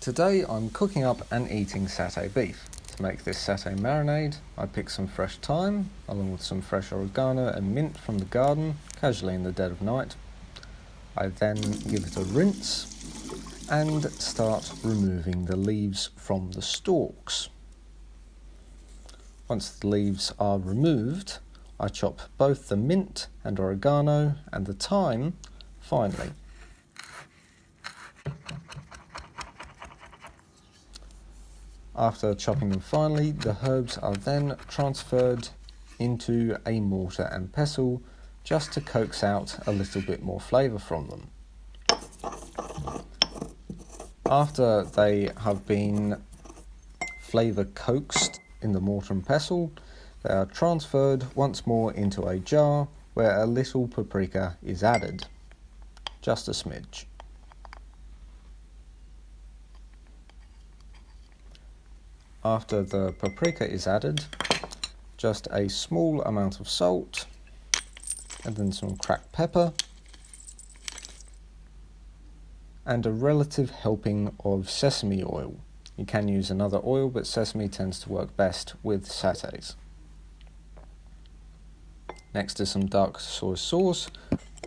Today I'm cooking up and eating satay beef. To make this satay marinade, I picked some fresh thyme, along with some fresh oregano and mint from the garden, casually in the dead of night. I then give it a rinse and start removing the leaves from the stalks. Once the leaves are removed, I chop both the mint and oregano and the thyme finely. After chopping them finely, the herbs are then transferred into a mortar and pestle just to coax out a little bit more flavour from them. After they have been flavour coaxed in the mortar and pestle, they are transferred once more into a jar where a little paprika is added, just a smidge. After the paprika is added, just a small amount of salt, and then some cracked pepper, and a relative helping of sesame oil. You can use another oil, but sesame tends to work best with satays. Next is some dark soy sauce,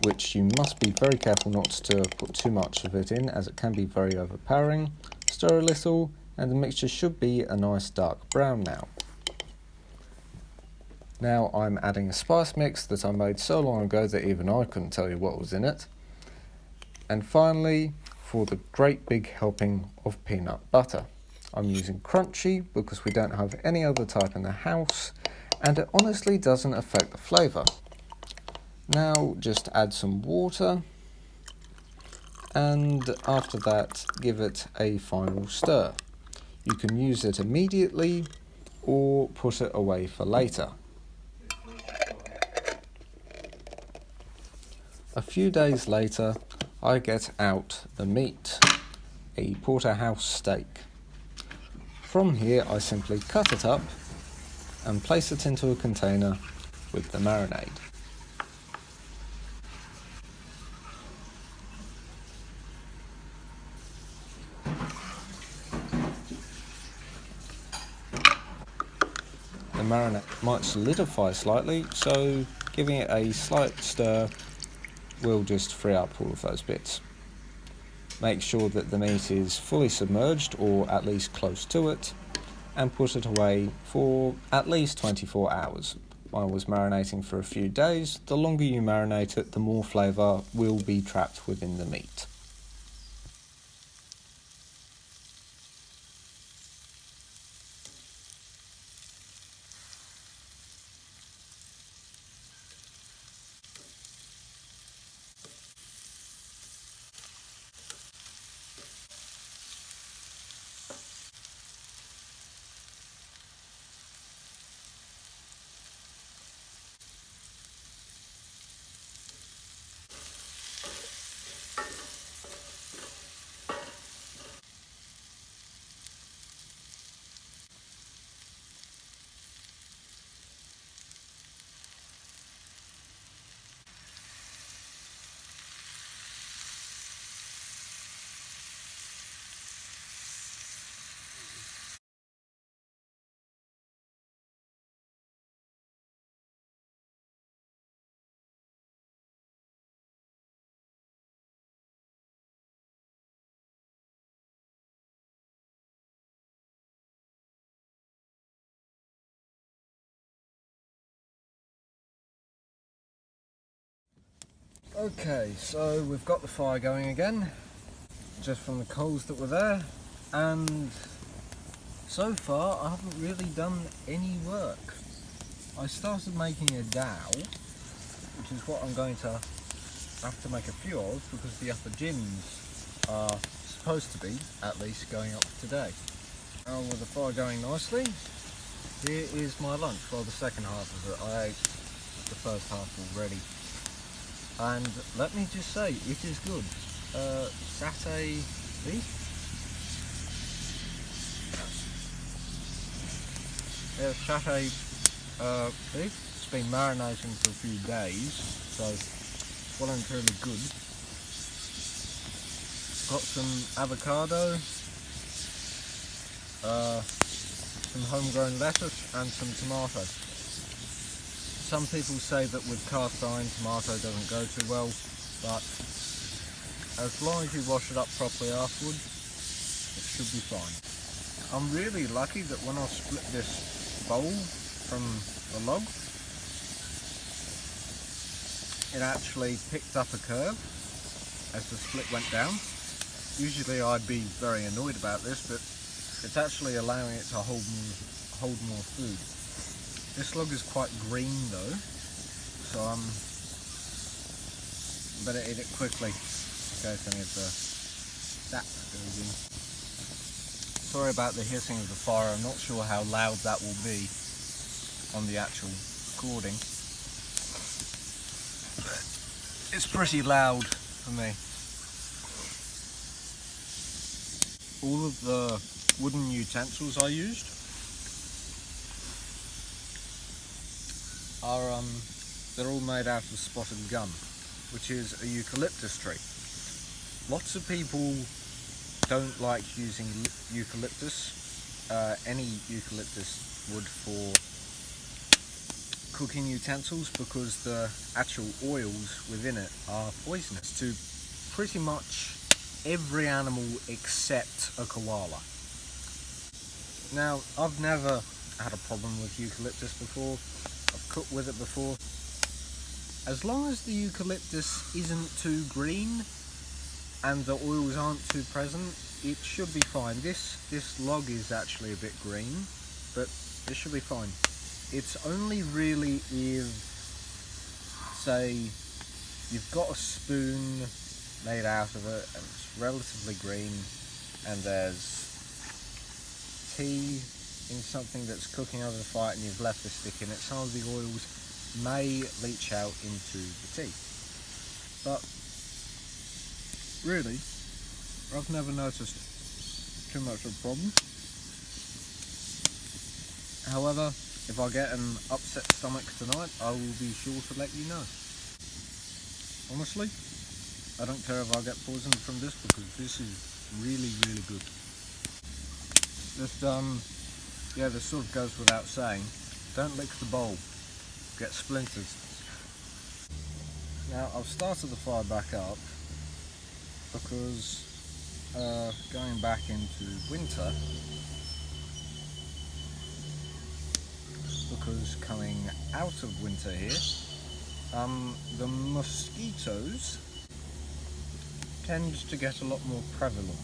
which you must be very careful not to put too much of it in, as it can be very overpowering. Stir a little, and the mixture should be a nice dark brown now. Now I'm adding a spice mix that I made so long ago that even I couldn't tell you what was in it. And finally, for the great big helping of peanut butter. I'm using crunchy because we don't have any other type in the house, and it honestly doesn't affect the flavour. Now just add some water, and after that give it a final stir. You can use it immediately or put it away for later. A few days later, I get out the meat, a porterhouse steak. From here, I simply cut it up and place it into a container with the marinade. The marinade might solidify slightly, so giving it a slight stir will just free up all of those bits. Make sure that the meat is fully submerged, or at least close to it, and put it away for at least 24 hours. Mine was marinating for a few days. The longer you marinate it, the more flavour will be trapped within the meat. Okay, so we've got the fire going again, just from the coals that were there, and so far I haven't really done any work. I started making a dowel, which is what I'm going to have to make a few of, because the upper GINS are supposed to be, at least, going up today. Now with the fire going nicely, here is my lunch. Well, the second half of it. I ate the first half already. And let me just say, it is good. Satay beef. Yeah, satay beef. It's been marinating for a few days, so well and truly good. Got some avocado, some homegrown lettuce and some tomato. Some people say that with cast iron tomato doesn't go too well, but as long as you wash it up properly afterwards, it should be fine. I'm really lucky that when I split this bowl from the log, it actually picked up a curve as the split went down. Usually I'd be very annoyed about this, but it's actually allowing it to hold more food. This log is quite green though, so better eat it quickly in case any of the sap goes in. Sorry about the hissing of the fire. I'm not sure how loud that will be on the actual recording. It's pretty loud for me. All of the wooden utensils I used are they're all made out of spotted gum, which is a eucalyptus tree. Lots of people don't like using eucalyptus, any eucalyptus wood for cooking utensils, because the actual oils within it are poisonous to pretty much every animal except a koala. Now, I've never had a problem with eucalyptus before. I've cooked with it before. As long as the eucalyptus isn't too green and the oils aren't too present, it should be fine. This log is actually a bit green, but it should be fine. It's only really if, say, you've got a spoon made out of it and it's relatively green, and there's tea in something that's cooking over the fire and you've left the stick in it, some of the oils may leach out into the tea. But really, I've never noticed too much of a problem. However, if I get an upset stomach tonight, I will be sure to let you know. Honestly, I don't care if I get poisoned from this, because this is really, really good. Just, yeah, this sort of goes without saying. Don't lick the bowl. Get splinters. Now, I've started the fire back up because going back into winter, because coming out of winter here, the mosquitoes tend to get a lot more prevalent.